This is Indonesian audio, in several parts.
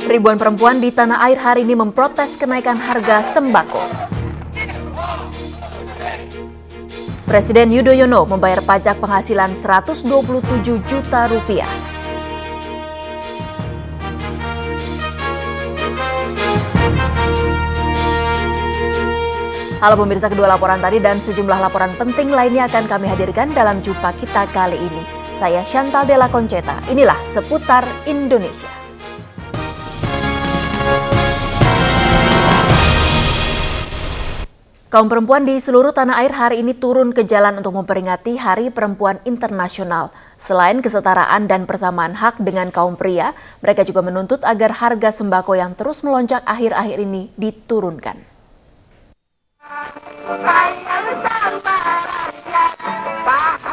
Ribuan perempuan di tanah air hari ini memprotes kenaikan harga sembako. Presiden Yudhoyono membayar pajak penghasilan 127 juta rupiah. Halo pemirsa, kedua laporan tadi dan sejumlah laporan penting lainnya akan kami hadirkan dalam jumpa kita kali ini. Saya Chantal Della Conceta, inilah Seputar Indonesia. Kaum perempuan di seluruh tanah air hari ini turun ke jalan untuk memperingati Hari Perempuan Internasional. Selain kesetaraan dan persamaan hak dengan kaum pria, mereka juga menuntut agar harga sembako yang terus melonjak akhir-akhir ini diturunkan.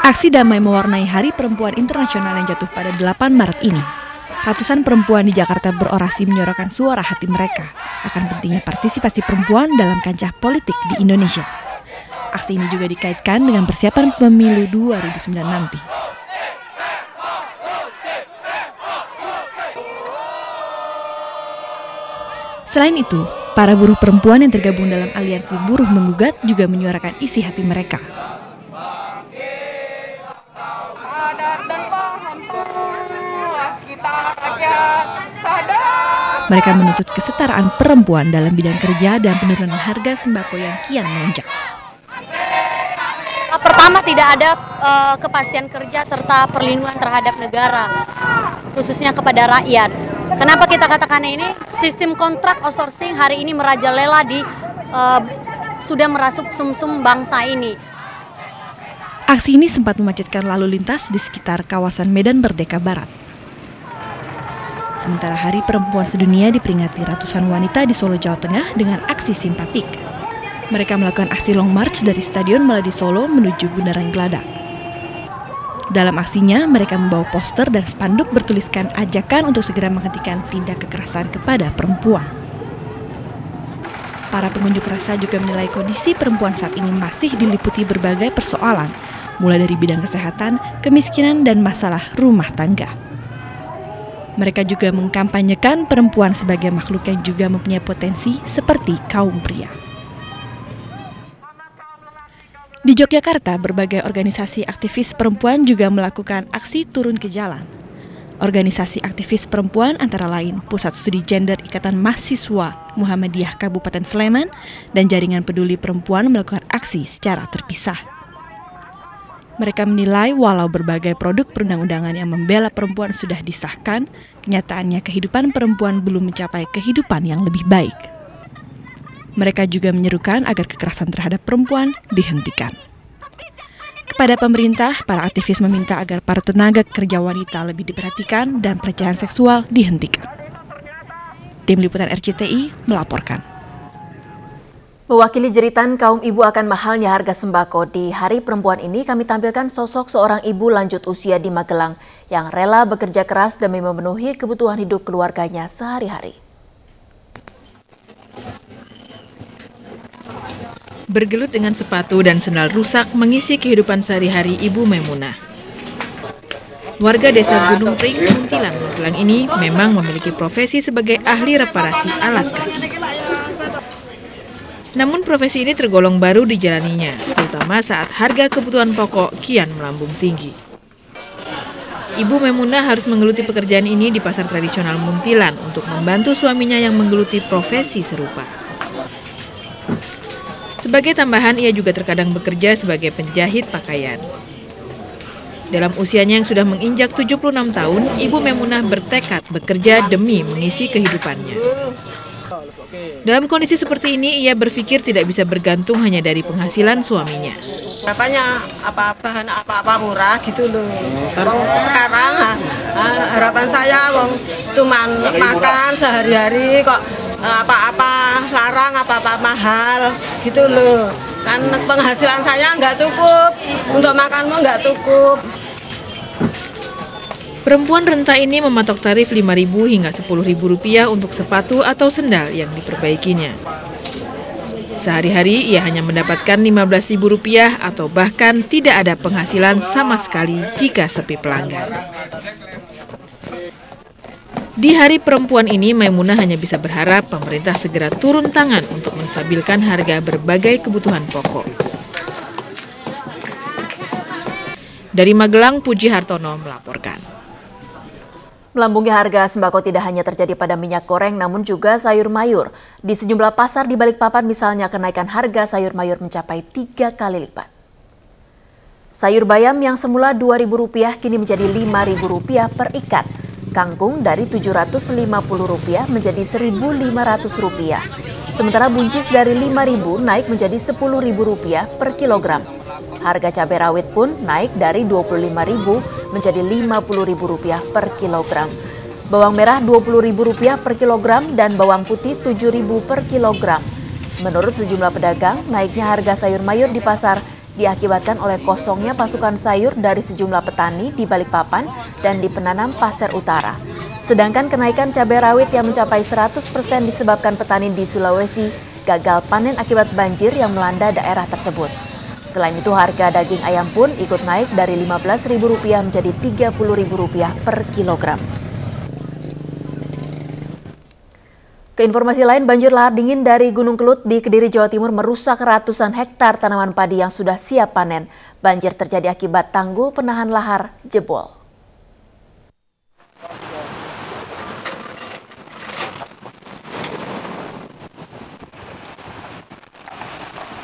Aksi damai mewarnai Hari Perempuan Internasional yang jatuh pada 8 Maret ini. Ratusan perempuan di Jakarta berorasi menyuarakan suara hati mereka akan pentingnya partisipasi perempuan dalam kancah politik di Indonesia. Aksi ini juga dikaitkan dengan persiapan pemilu 2009 nanti. Selain itu, para buruh perempuan yang tergabung dalam aliansi buruh menggugat juga menyuarakan isi hati mereka. Mereka menuntut kesetaraan perempuan dalam bidang kerja dan penurunan harga sembako yang kian melonjak. Pertama, tidak ada kepastian kerja serta perlindungan terhadap negara, khususnya kepada rakyat. Kenapa kita katakan ini? Sistem kontrak outsourcing hari ini merajalela sudah merasuk sumsum bangsa ini. Aksi ini sempat memacetkan lalu lintas di sekitar kawasan Medan Merdeka Barat. Sementara Hari Perempuan Sedunia diperingati ratusan wanita di Solo, Jawa Tengah dengan aksi simpatik. Mereka melakukan aksi long march dari Stadion Maladi Solo menuju Bundaran Geladak. Dalam aksinya, mereka membawa poster dan spanduk bertuliskan ajakan untuk segera menghentikan tindak kekerasan kepada perempuan. Para pengunjuk rasa juga menilai kondisi perempuan saat ini masih diliputi berbagai persoalan, mulai dari bidang kesehatan, kemiskinan, dan masalah rumah tangga. Mereka juga mengkampanyekan perempuan sebagai makhluk yang juga mempunyai potensi seperti kaum pria. Di Yogyakarta, berbagai organisasi aktivis perempuan juga melakukan aksi turun ke jalan. Organisasi aktivis perempuan antara lain Pusat Studi Gender Ikatan Mahasiswa Muhammadiyah Kabupaten Sleman dan Jaringan Peduli Perempuan melakukan aksi secara terpisah. Mereka menilai walau berbagai produk perundang-undangan yang membela perempuan sudah disahkan, kenyataannya kehidupan perempuan belum mencapai kehidupan yang lebih baik. Mereka juga menyerukan agar kekerasan terhadap perempuan dihentikan. Kepada pemerintah, para aktivis meminta agar para tenaga kerja wanita lebih diperhatikan dan pelecehan seksual dihentikan. Tim Liputan RCTI melaporkan. Mewakili jeritan kaum ibu akan mahalnya harga sembako, di Hari Perempuan ini kami tampilkan sosok seorang ibu lanjut usia di Magelang yang rela bekerja keras demi memenuhi kebutuhan hidup keluarganya sehari-hari. Bergelut dengan sepatu dan sendal rusak mengisi kehidupan sehari-hari Ibu Maimunah. Warga desa Gunung Pring, Muntilan, Magelang ini memang memiliki profesi sebagai ahli reparasi alas kaki. Namun profesi ini tergolong baru dijalaninya, terutama saat harga kebutuhan pokok kian melambung tinggi. Ibu Maimunah harus menggeluti pekerjaan ini di pasar tradisional Muntilan untuk membantu suaminya yang menggeluti profesi serupa. Sebagai tambahan, ia juga terkadang bekerja sebagai penjahit pakaian. Dalam usianya yang sudah menginjak 76 tahun, Ibu Maimunah bertekad bekerja demi mengisi kehidupannya. Dalam kondisi seperti ini, ia berpikir tidak bisa bergantung hanya dari penghasilan suaminya. Harapannya apa-apa murah gitu loh. Sekarang harapan saya cuman makan sehari-hari kok apa-apa larang, apa-apa mahal gitu loh. Kan penghasilan saya nggak cukup, untuk makanmu nggak cukup. Perempuan renta ini mematok tarif Rp5.000 hingga Rp10.000 untuk sepatu atau sendal yang diperbaikinya. Sehari-hari ia hanya mendapatkan Rp15.000 atau bahkan tidak ada penghasilan sama sekali jika sepi pelanggan. Di Hari Perempuan ini, Maimunah hanya bisa berharap pemerintah segera turun tangan untuk menstabilkan harga berbagai kebutuhan pokok. Dari Magelang, Puji Hartono melaporkan. Melambungnya harga sembako tidak hanya terjadi pada minyak goreng, namun juga sayur mayur. Di sejumlah pasar di Balikpapan misalnya, kenaikan harga sayur mayur mencapai 3 kali lipat. Sayur bayam yang semula Rp2.000 kini menjadi Rp5.000 per ikat. Kangkung dari Rp750 menjadi Rp1.500. Sementara buncis dari Rp5.000 naik menjadi Rp10.000 per kilogram. Harga cabai rawit pun naik dari Rp25.000 menjadi Rp50.000 per kilogram. Bawang merah Rp20.000 per kilogram dan bawang putih Rp7.000 per kilogram. Menurut sejumlah pedagang, naiknya harga sayur mayur di pasar diakibatkan oleh kosongnya pasukan sayur dari sejumlah petani di Balikpapan dan di penanam Pasir Utara. Sedangkan kenaikan cabai rawit yang mencapai 100% disebabkan petani di Sulawesi gagal panen akibat banjir yang melanda daerah tersebut. Selain itu, harga daging ayam pun ikut naik dari Rp15.000 menjadi Rp30.000 per kilogram. Keinformasi lain, banjir lahar dingin dari Gunung Kelut di Kediri, Jawa Timur merusak ratusan hektar tanaman padi yang sudah siap panen. Banjir terjadi akibat tanggul penahan lahar jebol.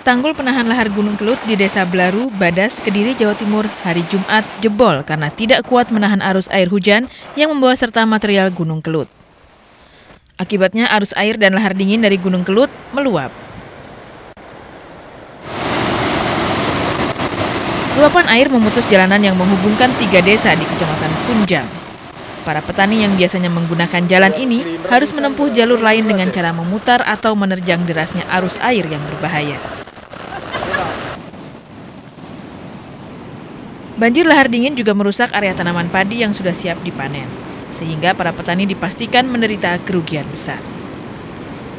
Tanggul penahan lahar Gunung Kelut di Desa Blaru, Badas, Kediri, Jawa Timur hari Jumat jebol karena tidak kuat menahan arus air hujan yang membawa serta material Gunung Kelut. Akibatnya arus air dan lahar dingin dari Gunung Kelut meluap. Luapan air memutus jalanan yang menghubungkan 3 desa di Kecamatan Kunjang. Para petani yang biasanya menggunakan jalan ini harus menempuh jalur lain dengan cara memutar atau menerjang derasnya arus air yang berbahaya. Banjir lahar dingin juga merusak area tanaman padi yang sudah siap dipanen, sehingga para petani dipastikan menderita kerugian besar.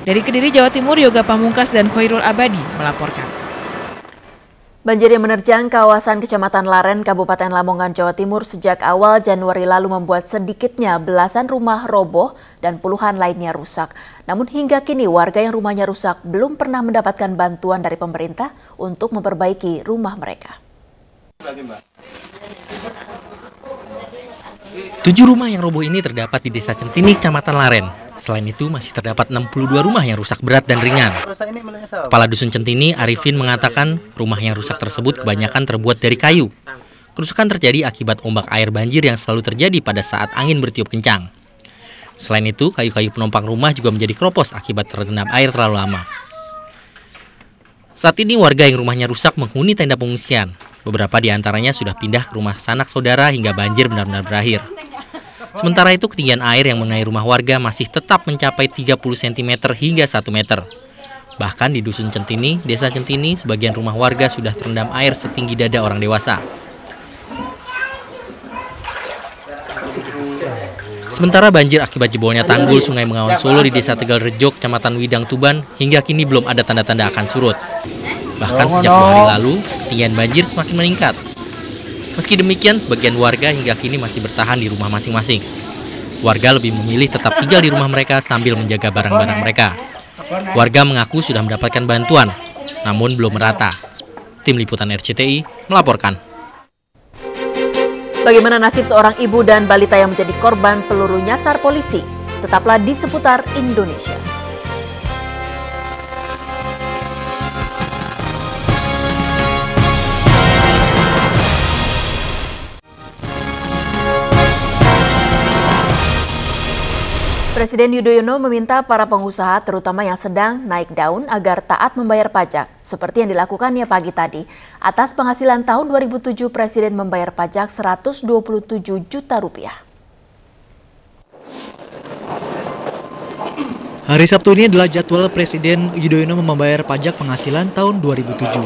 Dari Kediri, Jawa Timur, Yoga Pamungkas dan Khairul Abadi melaporkan. Banjir yang menerjang kawasan Kecamatan Laren, Kabupaten Lamongan, Jawa Timur sejak awal Januari lalu membuat sedikitnya belasan rumah roboh dan puluhan lainnya rusak. Namun hingga kini warga yang rumahnya rusak belum pernah mendapatkan bantuan dari pemerintah untuk memperbaiki rumah mereka. 7 rumah yang roboh ini terdapat di Desa Centini, Kecamatan Laren. Selain itu, masih terdapat 62 rumah yang rusak berat dan ringan. Kepala Dusun Centini, Arifin, mengatakan rumah yang rusak tersebut kebanyakan terbuat dari kayu. Kerusakan terjadi akibat ombak air banjir yang selalu terjadi pada saat angin bertiup kencang. Selain itu, kayu-kayu penopang rumah juga menjadi keropos akibat terendam air terlalu lama. Saat ini warga yang rumahnya rusak menghuni tenda pengungsian. Beberapa di antaranya sudah pindah ke rumah sanak saudara hingga banjir benar-benar berakhir. Sementara itu, ketinggian air yang mengenai rumah warga masih tetap mencapai 30 cm hingga 1 meter. Bahkan di Dusun Centini, Desa Centini, sebagian rumah warga sudah terendam air setinggi dada orang dewasa. Sementara banjir akibat jebolnya tanggul Sungai Bengawan Solo di Desa Tegal Rejo, Kecamatan Widang, Tuban, hingga kini belum ada tanda-tanda akan surut. Bahkan sejak 2 hari lalu, ketinggian banjir semakin meningkat. Meski demikian, sebagian warga hingga kini masih bertahan di rumah masing-masing. Warga lebih memilih tetap tinggal di rumah mereka sambil menjaga barang-barang mereka. Warga mengaku sudah mendapatkan bantuan, namun belum merata. Tim Liputan RCTI melaporkan. Bagaimana nasib seorang ibu dan balita yang menjadi korban peluru nyasar polisi? Tetaplah di Seputar Indonesia. Presiden Yudhoyono meminta para pengusaha terutama yang sedang naik daun agar taat membayar pajak, seperti yang dilakukannya pagi tadi. Atas penghasilan tahun 2007, Presiden membayar pajak Rp127 juta. Hari Sabtu ini adalah jadwal Presiden Yudhoyono membayar pajak penghasilan tahun 2007.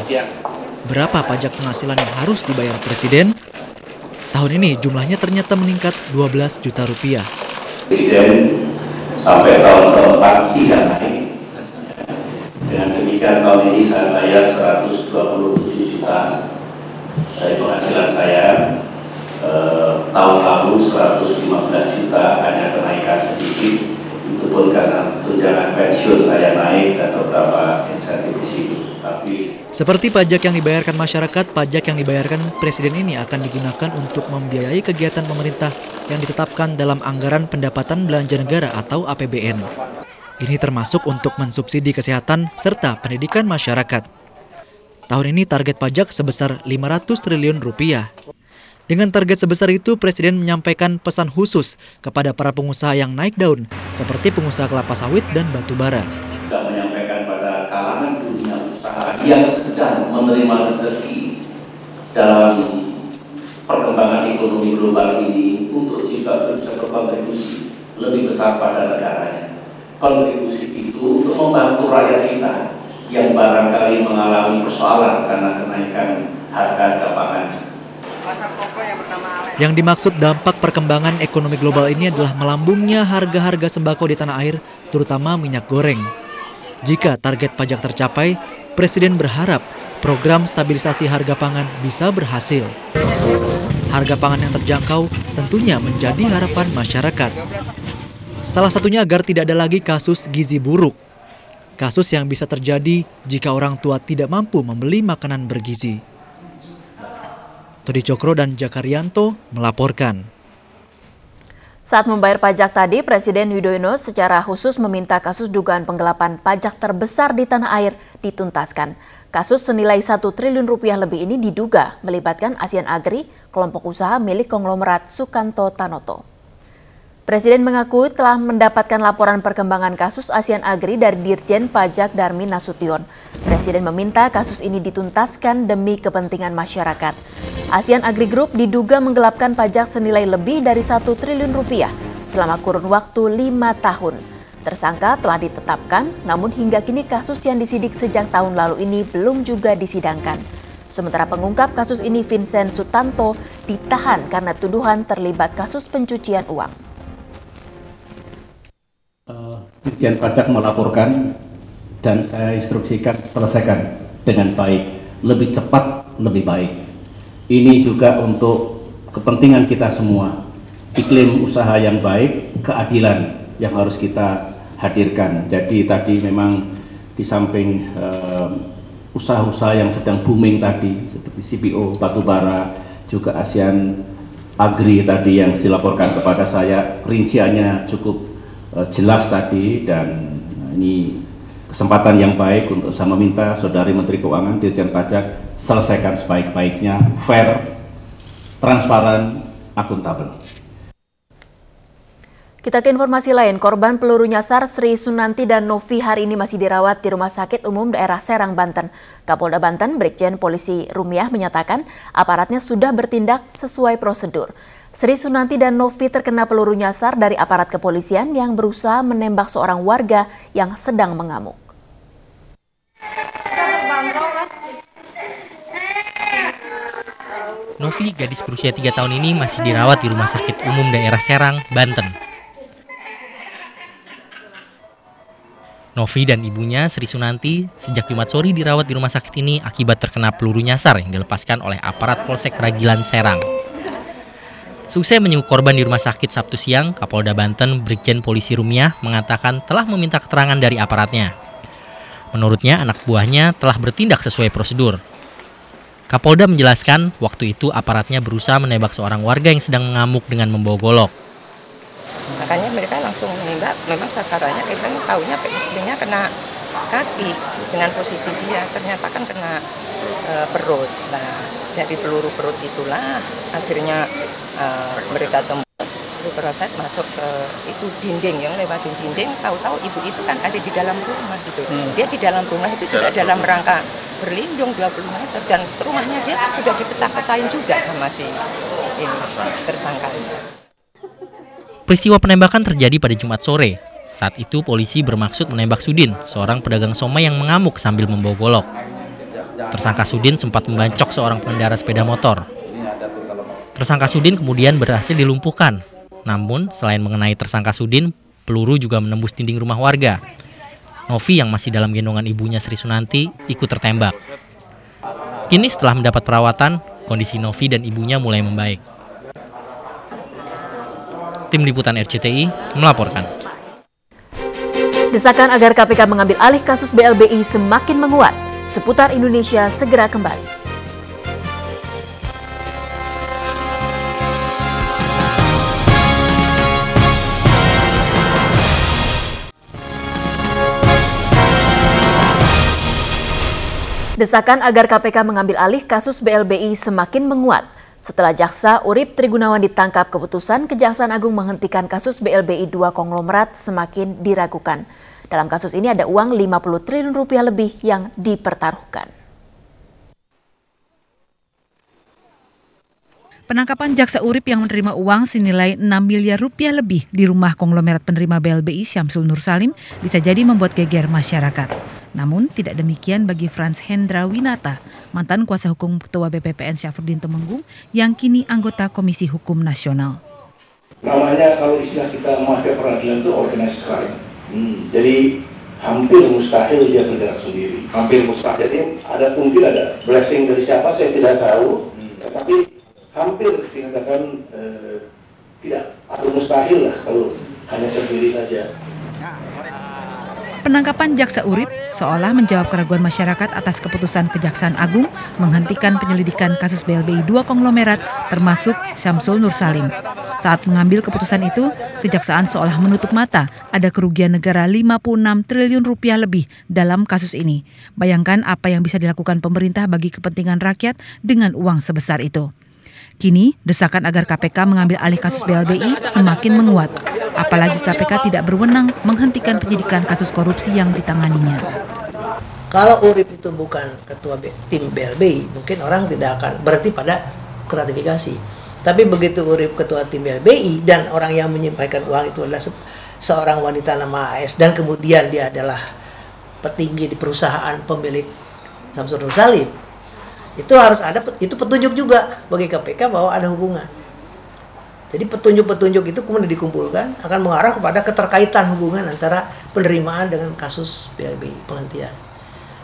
Berapa pajak penghasilan yang harus dibayar Presiden? Tahun ini jumlahnya ternyata meningkat Rp12 juta. Presiden sampai tahun keempat tidak naik. Dengan demikian tahun ini saya bayar 127 juta dari penghasilan saya. Tahun lalu 115 juta hanya kenaikan agak sedikit, itu pun karena tunjangan pensiun saya naik dan beberapa insentif di situ. Seperti pajak yang dibayarkan masyarakat, pajak yang dibayarkan Presiden ini akan digunakan untuk membiayai kegiatan pemerintah yang ditetapkan dalam Anggaran Pendapatan Belanja Negara atau APBN. Ini termasuk untuk mensubsidi kesehatan serta pendidikan masyarakat. Tahun ini target pajak sebesar 500 triliun rupiah. Dengan target sebesar itu, Presiden menyampaikan pesan khusus kepada para pengusaha yang naik daun, seperti pengusaha kelapa sawit dan batu bara. Kita menyampaikan pada kalangan dunia usaha yang sedang menerima rezeki dalam perkembangan ekonomi global ini untuk juga bisa berkontribusi lebih besar pada negaranya. Kontribusi itu untuk membantu rakyat kita yang barangkali mengalami persoalan karena kenaikan harga pangan. Yang dimaksud dampak perkembangan ekonomi global ini adalah melambungnya harga-harga sembako di tanah air, terutama minyak goreng. Jika target pajak tercapai, Presiden berharap program stabilisasi harga pangan bisa berhasil. Harga pangan yang terjangkau tentunya menjadi harapan masyarakat. Salah satunya agar tidak ada lagi kasus gizi buruk. Kasus yang bisa terjadi jika orang tua tidak mampu membeli makanan bergizi. Todi Cokro dan Jakaryanto melaporkan. Saat membayar pajak tadi, Presiden Widodo secara khusus meminta kasus dugaan penggelapan pajak terbesar di tanah air dituntaskan. Kasus senilai 1 triliun rupiah lebih ini diduga melibatkan Asian Agri, kelompok usaha milik konglomerat Sukanto Tanoto. Presiden mengaku telah mendapatkan laporan perkembangan kasus Asian Agri dari Dirjen Pajak Darmin Nasution. Presiden meminta kasus ini dituntaskan demi kepentingan masyarakat. Asian Agri Group diduga menggelapkan pajak senilai lebih dari 1 triliun rupiah selama kurun waktu 5 tahun. Tersangka telah ditetapkan, namun hingga kini kasus yang disidik sejak tahun lalu ini belum juga disidangkan. Sementara pengungkap kasus ini Vincent Sutanto ditahan karena tuduhan terlibat kasus pencucian uang. Dirjen Pajak melaporkan dan saya instruksikan selesaikan dengan baik, lebih cepat, lebih baik. Ini juga untuk kepentingan kita semua, iklim usaha yang baik, keadilan yang harus kita hadirkan. Jadi tadi memang di samping usaha-usaha yang sedang booming tadi, seperti CPO, batubara, juga Asian Agri tadi yang dilaporkan kepada saya, rinciannya cukup jelas tadi, dan ini kesempatan yang baik untuk saya meminta Saudari Menteri Keuangan, Dirjen Pajak, selesaikan sebaik-baiknya, fair, transparan, akuntabel. Kita ke informasi lain, korban peluru nyasar Sri Sunanti dan Novi hari ini masih dirawat di Rumah Sakit Umum Daerah Serang, Banten. Kapolda Banten, Brigjen Polisi Rumiah menyatakan aparatnya sudah bertindak sesuai prosedur. Sri Sunanti dan Novi terkena peluru nyasar dari aparat kepolisian yang berusaha menembak seorang warga yang sedang mengamuk. Novi, gadis berusia 3 tahun ini masih dirawat di Rumah Sakit Umum Daerah Serang, Banten. Novi dan ibunya, Sri Sunanti, sejak Jumat sore dirawat di rumah sakit ini akibat terkena peluru nyasar yang dilepaskan oleh aparat Polsek Ragilan Serang. Seusai menjenguk korban di rumah sakit Sabtu siang, Kapolda Banten, Brigjen Polisi Rumiah mengatakan telah meminta keterangan dari aparatnya. Menurutnya, anak buahnya telah bertindak sesuai prosedur. Kapolda menjelaskan, waktu itu aparatnya berusaha menembak seorang warga yang sedang mengamuk dengan membawa golok. Makanya mereka langsung menembak, memang sasarannya kita tahunya pelitunya kena kaki dengan posisi dia, ternyata kan kena perut. Nah, dari peluru perut itulah akhirnya mereka tembus proses masuk ke itu dinding, yang lewatin dinding, tahu-tahu ibu itu kan ada di dalam rumah gitu. Dia di dalam rumah itu juga dalam rangka berlindung 20 meter, dan rumahnya dia kan sudah dipecah-pecahin juga sama si ini tersangkanya. Peristiwa penembakan terjadi pada Jumat sore. Saat itu polisi bermaksud menembak Sudin, seorang pedagang somai yang mengamuk sambil membawa golok. Tersangka Sudin sempat membancok seorang pengendara sepeda motor. Tersangka Sudin kemudian berhasil dilumpuhkan. Namun, selain mengenai tersangka Sudin, peluru juga menembus dinding rumah warga. Novi yang masih dalam gendongan ibunya Sri Sunanti ikut tertembak. Kini setelah mendapat perawatan, kondisi Novi dan ibunya mulai membaik. Tim Liputan RCTI melaporkan. Desakan agar KPK mengambil alih kasus BLBI semakin menguat. Seputar Indonesia segera kembali. Desakan agar KPK mengambil alih kasus BLBI semakin menguat. Setelah Jaksa Urip Trigunawan ditangkap, keputusan Kejaksaan Agung menghentikan kasus BLBI 2 konglomerat semakin diragukan. Dalam kasus ini ada uang 50 triliun rupiah lebih yang dipertaruhkan. Penangkapan Jaksa Urip yang menerima uang senilai 6 miliar rupiah lebih di rumah konglomerat penerima BLBI Syamsul Nursalim bisa jadi membuat geger masyarakat. Namun tidak demikian bagi Frans Hendra Winata, mantan kuasa hukum Ketua BPPN Syafruddin Temenggung yang kini anggota Komisi Hukum Nasional. Namanya kalau istilah kita mafia peradilan itu organized crime. Jadi hampir mustahil dia bergerak sendiri. Hampir mustahil. Jadi mungkin ada blessing dari siapa saya tidak tahu, tapi hampir dikatakan tidak atau mustahil lah kalau hanya sendiri saja. Penangkapan Jaksa Urip seolah menjawab keraguan masyarakat atas keputusan Kejaksaan Agung menghentikan penyelidikan kasus BLBI 2 konglomerat termasuk Syamsul Nursalim. Saat mengambil keputusan itu, Kejaksaan seolah menutup mata ada kerugian negara 56 triliun rupiah lebih dalam kasus ini. Bayangkan apa yang bisa dilakukan pemerintah bagi kepentingan rakyat dengan uang sebesar itu. Kini, desakan agar KPK mengambil alih kasus BLBI semakin menguat. Apalagi KPK tidak berwenang menghentikan penyidikan kasus korupsi yang ditanganinya. Kalau Urip itu bukan ketua tim BLBI, mungkin orang tidak akan berhenti pada gratifikasi. Tapi begitu Urip ketua tim BLBI dan orang yang menyampaikan uang itu adalah seorang wanita nama AS dan kemudian dia adalah petinggi di perusahaan pemilik Syamsul Nursalim, itu harus ada petunjuk juga bagi KPK bahwa ada hubungan. Jadi petunjuk-petunjuk itu kemudian dikumpulkan akan mengarah kepada keterkaitan hubungan antara penerimaan dengan kasus BLBI penghentian.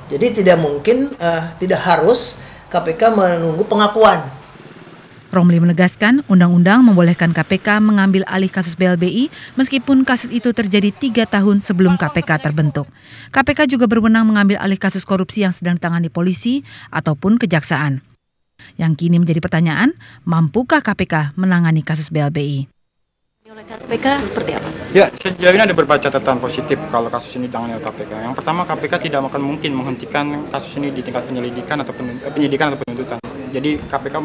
Jadi tidak mungkin, tidak harus KPK menunggu pengakuan. Romli menegaskan undang-undang membolehkan KPK mengambil alih kasus BLBI meskipun kasus itu terjadi 3 tahun sebelum KPK terbentuk. KPK juga berwenang mengambil alih kasus korupsi yang sedang ditangani polisi ataupun kejaksaan. Yang kini menjadi pertanyaan, mampukah KPK menangani kasus BLBI? Oleh KPK seperti apa? Ya, sejauh ini ada beberapa catatan positif kalau kasus ini ditangani oleh KPK. Yang pertama, KPK tidak akan mungkin menghentikan kasus ini di tingkat penyelidikan atau penuntutan. Jadi KPK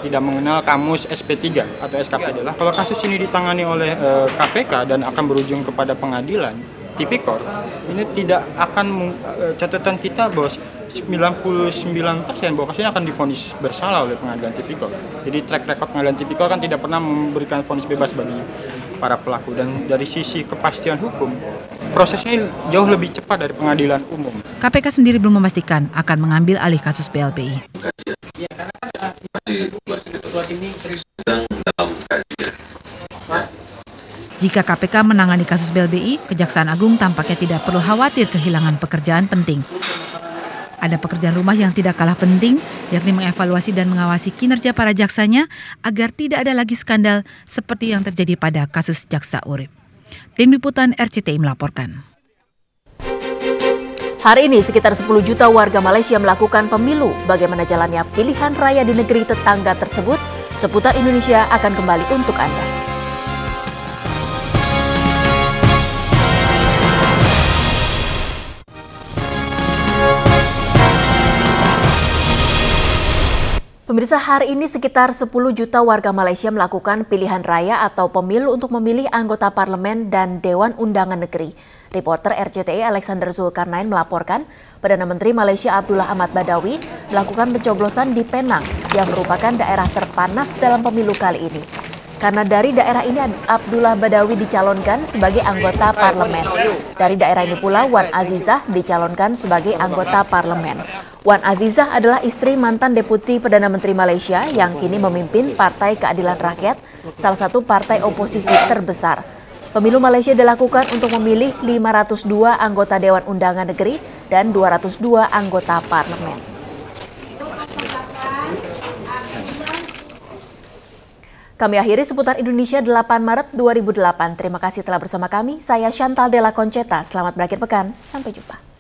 tidak mengenal kamus SP3 atau SKP adalah kalau kasus ini ditangani oleh KPK dan akan berujung kepada pengadilan tipikor, ini tidak akan catatan kita bahwa 99% bahwa kasus ini akan divonis bersalah oleh pengadilan tipikor. Jadi track record pengadilan tipikor kan tidak pernah memberikan vonis bebas bagi para pelaku, dan dari sisi kepastian hukum prosesnya jauh lebih cepat dari pengadilan umum. KPK sendiri belum memastikan akan mengambil alih kasus BLBI. Jika KPK menangani kasus BLBI, Kejaksaan Agung tampaknya tidak perlu khawatir kehilangan pekerjaan penting. Ada pekerjaan rumah yang tidak kalah penting, yakni mengevaluasi dan mengawasi kinerja para jaksanya agar tidak ada lagi skandal seperti yang terjadi pada kasus Jaksa Urip. Tim Liputan RCTI melaporkan. Hari ini sekitar 10 juta warga Malaysia melakukan pemilu. Bagaimana jalannya pilihan raya di negeri tetangga tersebut? Seputar Indonesia akan kembali untuk Anda. Pemirsa, hari ini sekitar 10 juta warga Malaysia melakukan pilihan raya atau pemilu untuk memilih anggota parlemen dan Dewan Undangan Negeri. Reporter RCTI Alexander Zulkarnain melaporkan, Perdana Menteri Malaysia Abdullah Ahmad Badawi melakukan pencoblosan di Penang yang merupakan daerah terpanas dalam pemilu kali ini. Karena dari daerah ini Abdullah Badawi dicalonkan sebagai anggota parlemen. Dari daerah ini pula Wan Azizah dicalonkan sebagai anggota parlemen. Wan Azizah adalah istri mantan Deputi Perdana Menteri Malaysia yang kini memimpin Partai Keadilan Rakyat, salah satu partai oposisi terbesar. Pemilu Malaysia dilakukan untuk memilih 502 anggota Dewan Undangan Negeri dan 202 anggota parlemen. Kami akhiri seputar Indonesia 8 Maret 2008. Terima kasih telah bersama kami. Saya Chantal Della Concetta. Selamat berakhir pekan. Sampai jumpa.